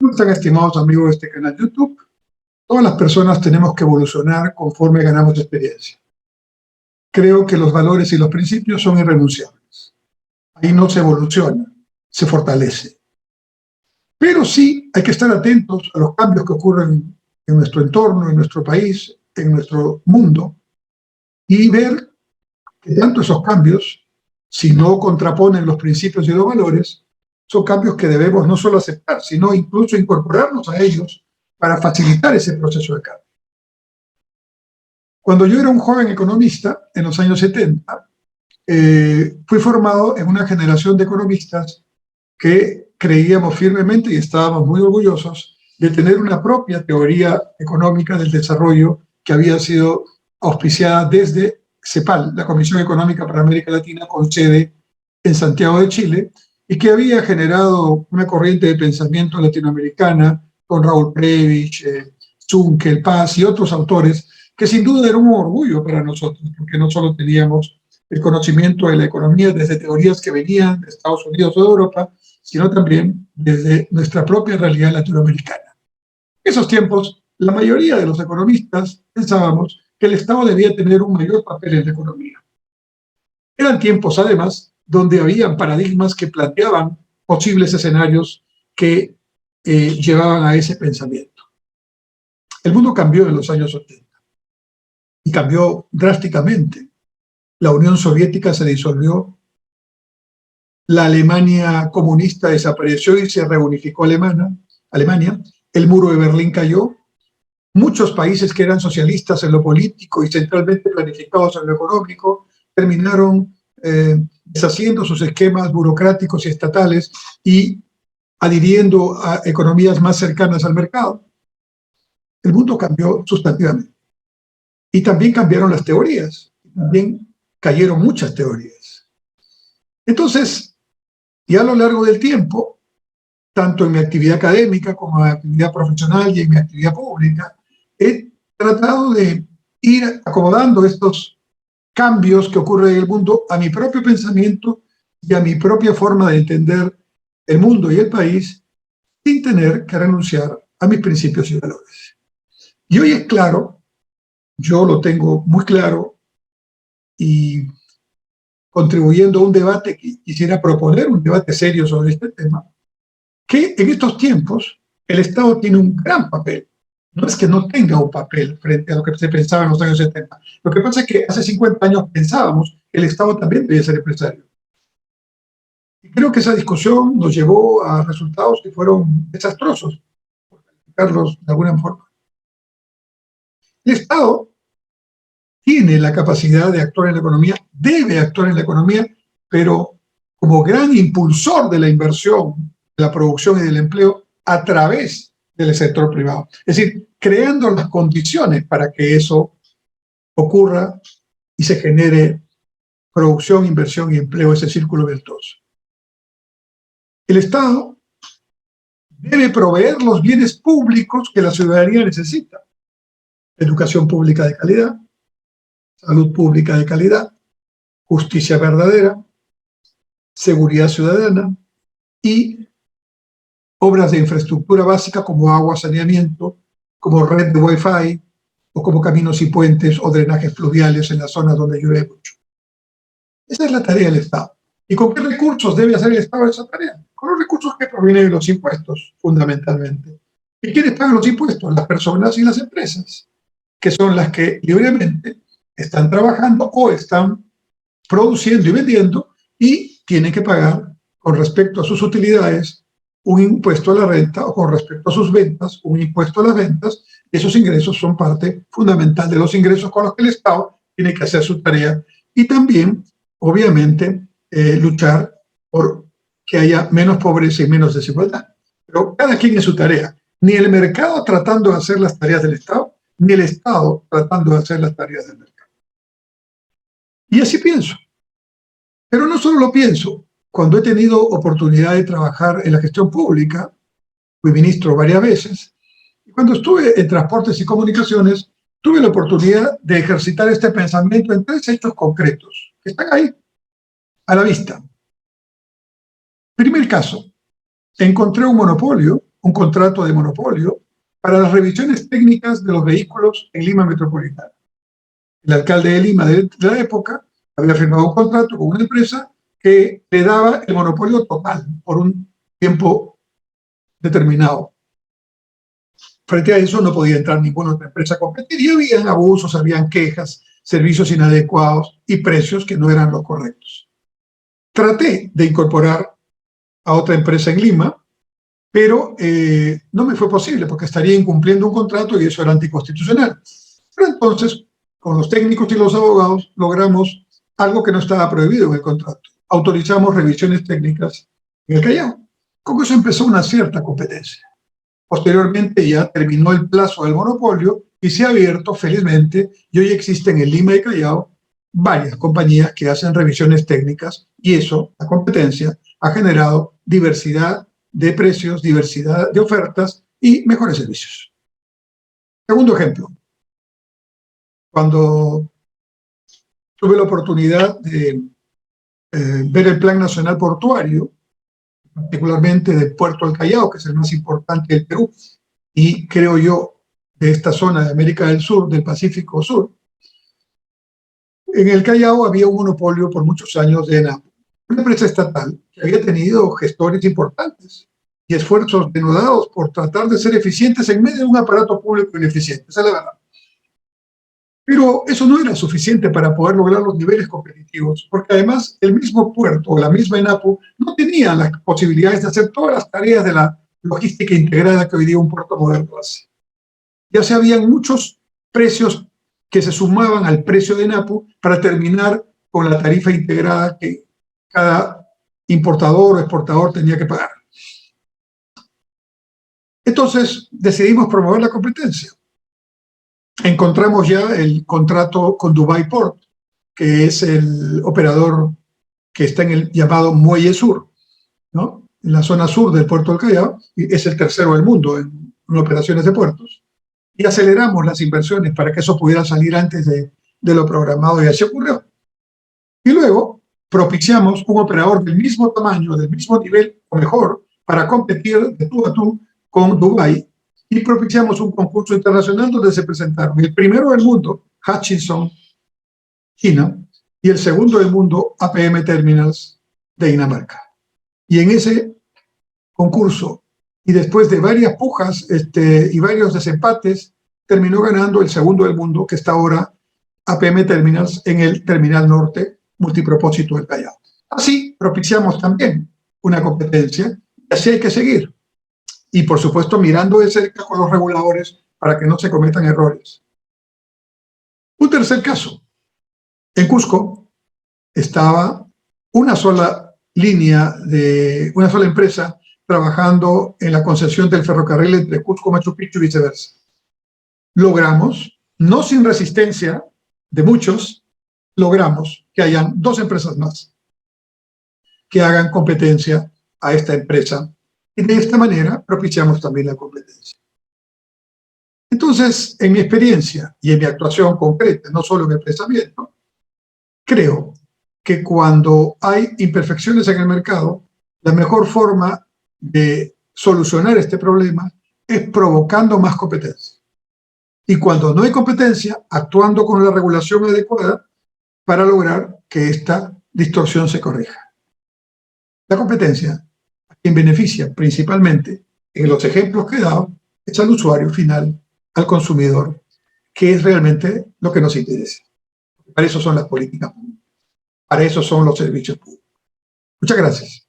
¿Cómo están, estimados amigos de este canal YouTube? Todas las personas tenemos que evolucionar conforme ganamos experiencia. Creo que los valores y los principios son irrenunciables. Ahí no se evoluciona, se fortalece. Pero sí hay que estar atentos a los cambios que ocurren en nuestro entorno, en nuestro país, en nuestro mundo, y ver que tanto esos cambios, si no contraponen los principios y los valores, son cambios que debemos no solo aceptar, sino incluso incorporarnos a ellos para facilitar ese proceso de cambio. Cuando yo era un joven economista, en los años 70, fui formado en una generación de economistas que creíamos firmemente y estábamos muy orgullosos de tener una propia teoría económica del desarrollo que había sido auspiciada desde CEPAL, la Comisión Económica para América Latina, con sede en Santiago de Chile, y que había generado una corriente de pensamiento latinoamericana con Raúl Prebisch, Zunkel, Paz y otros autores, que sin duda era un orgullo para nosotros, porque no solo teníamos el conocimiento de la economía desde teorías que venían de Estados Unidos o de Europa, sino también desde nuestra propia realidad latinoamericana. En esos tiempos, la mayoría de los economistas pensábamos que el Estado debía tener un mayor papel en la economía. Eran tiempos, además, donde habían paradigmas que planteaban posibles escenarios que llevaban a ese pensamiento. El mundo cambió en los años 80 y cambió drásticamente. La Unión Soviética se disolvió, la Alemania comunista desapareció y se reunificó Alemania, el muro de Berlín cayó, muchos países que eran socialistas en lo político y centralmente planificados en lo económico terminaron deshaciendo sus esquemas burocráticos y estatales y adhiriendo a economías más cercanas al mercado. El mundo cambió sustantivamente. Y también cambiaron las teorías, también cayeron muchas teorías. Entonces, y a lo largo del tiempo, tanto en mi actividad académica como en mi actividad profesional y en mi actividad pública, he tratado de ir acomodando estos cambios que ocurren en el mundo a mi propio pensamiento y a mi propia forma de entender el mundo y el país, sin tener que renunciar a mis principios y valores. Y hoy es claro, yo lo tengo muy claro, y contribuyendo a un debate, que quisiera proponer un debate serio sobre este tema, que en estos tiempos el Estado tiene un gran papel. No es que no tenga un papel frente a lo que se pensaba en los años 70. Lo que pasa es que hace 50 años pensábamos que el Estado también debía ser empresario. Y creo que esa discusión nos llevó a resultados que fueron desastrosos, por calificarlos de alguna forma. El Estado tiene la capacidad de actuar en la economía, debe actuar en la economía, pero como gran impulsor de la inversión, de la producción y del empleo a través del sector privado. Es decir, creando las condiciones para que eso ocurra y se genere producción, inversión y empleo, ese círculo virtuoso. El Estado debe proveer los bienes públicos que la ciudadanía necesita. Educación pública de calidad, salud pública de calidad, justicia verdadera, seguridad ciudadana y obras de infraestructura básica como agua, saneamiento, como red de Wi-Fi o como caminos y puentes o drenajes fluviales en las zonas donde llueve mucho. Esa es la tarea del Estado. ¿Y con qué recursos debe hacer el Estado esa tarea? Con los recursos que provienen de los impuestos, fundamentalmente. ¿Y quiénes pagan los impuestos? Las personas y las empresas, que son las que libremente están trabajando o están produciendo y vendiendo y tienen que pagar con respecto a sus utilidades un impuesto a la renta o con respecto a sus ventas un impuesto a las ventas. Esos ingresos son parte fundamental de los ingresos con los que el Estado tiene que hacer su tarea y también, obviamente, luchar por que haya menos pobreza y menos desigualdad. Pero cada quien en su tarea. Ni el mercado tratando de hacer las tareas del Estado, ni el Estado tratando de hacer las tareas del mercado. Y así pienso. Pero no solo lo pienso. Cuando he tenido oportunidad de trabajar en la gestión pública, fui ministro varias veces, y cuando estuve en transportes y comunicaciones, tuve la oportunidad de ejercitar este pensamiento en 3 hechos concretos, que están ahí, a la vista. Primer caso, encontré un monopolio un contrato de monopolio para las revisiones técnicas de los vehículos en Lima Metropolitana. El alcalde de Lima de la época había firmado un contrato con una empresa que le daba el monopolio total por un tiempo determinado. Frente a eso no podía entrar ninguna otra empresa a competir y habían abusos, habían quejas, servicios inadecuados y precios que no eran los correctos. Traté de incorporar a otra empresa en Lima, pero no me fue posible porque estaría incumpliendo un contrato y eso era anticonstitucional. Pero entonces, con los técnicos y los abogados, logramos algo que no estaba prohibido en el contrato. Autorizamos revisiones técnicas en el Callao. Con eso empezó una cierta competencia. Posteriormente ya terminó el plazo del monopolio y se ha abierto felizmente y hoy existen en Lima y Callao varias compañías que hacen revisiones técnicas y eso, la competencia, ha generado diversidad de precios, diversidad de ofertas y mejores servicios. Segundo ejemplo, cuando tuve la oportunidad de ver el Plan Nacional Portuario, particularmente del Puerto del Callao, que es el más importante del Perú, y creo yo de esta zona de América del Sur, del Pacífico Sur, en el Callao había un monopolio por muchos años de ENAPO, una empresa estatal que había tenido gestores importantes y esfuerzos denodados por tratar de ser eficientes en medio de un aparato público ineficiente, esa es la verdad. Pero eso no era suficiente para poder lograr los niveles competitivos, porque además el mismo puerto o la misma ENAPO no tenía las posibilidades de hacer todas las tareas de la logística integrada que hoy día un puerto moderno hace. Ya se habían muchos precios que se sumaban al precio de ENAPO para terminar con la tarifa integrada que cada importador o exportador tenía que pagar. Entonces decidimos promover la competencia. Encontramos ya el contrato con Dubai Port, que es el operador que está en el llamado Muelle Sur, ¿no? En la zona sur del puerto del Callao, y es el tercero del mundo en operaciones de puertos. Y aceleramos las inversiones para que eso pudiera salir antes de lo programado y así ocurrió. Y luego propiciamos un operador del mismo tamaño, del mismo nivel o mejor, para competir de tú a tú con Dubai y propiciamos un concurso internacional donde se presentaron el primero del mundo, Hutchinson, China, y el segundo del mundo, APM Terminals, de Dinamarca. Y en ese concurso, y después de varias pujas y varios desempates, terminó ganando el segundo del mundo, que está ahora APM Terminals en el Terminal Norte Multipropósito del Callao. Así propiciamos también una competencia, y así hay que seguir. Y por supuesto mirando de cerca con los reguladores para que no se cometan errores. Un tercer caso. En Cusco estaba una sola línea de una sola empresa trabajando en la concesión del ferrocarril entre Cusco, Machu Picchu y viceversa. Logramos, no sin resistencia de muchos, logramos que hayan dos empresas más que hagan competencia a esta empresa. Y de esta manera propiciamos también la competencia. Entonces, en mi experiencia y en mi actuación concreta, no solo en el pensamiento, creo que cuando hay imperfecciones en el mercado, la mejor forma de solucionar este problema es provocando más competencia. Y cuando no hay competencia, actuando con la regulación adecuada para lograr que esta distorsión se corrija. La competencia, a quien beneficia principalmente, en los ejemplos que he dado, es al usuario final, al consumidor, que es realmente lo que nos interesa. Para eso son las políticas públicas, para eso son los servicios públicos. Muchas gracias.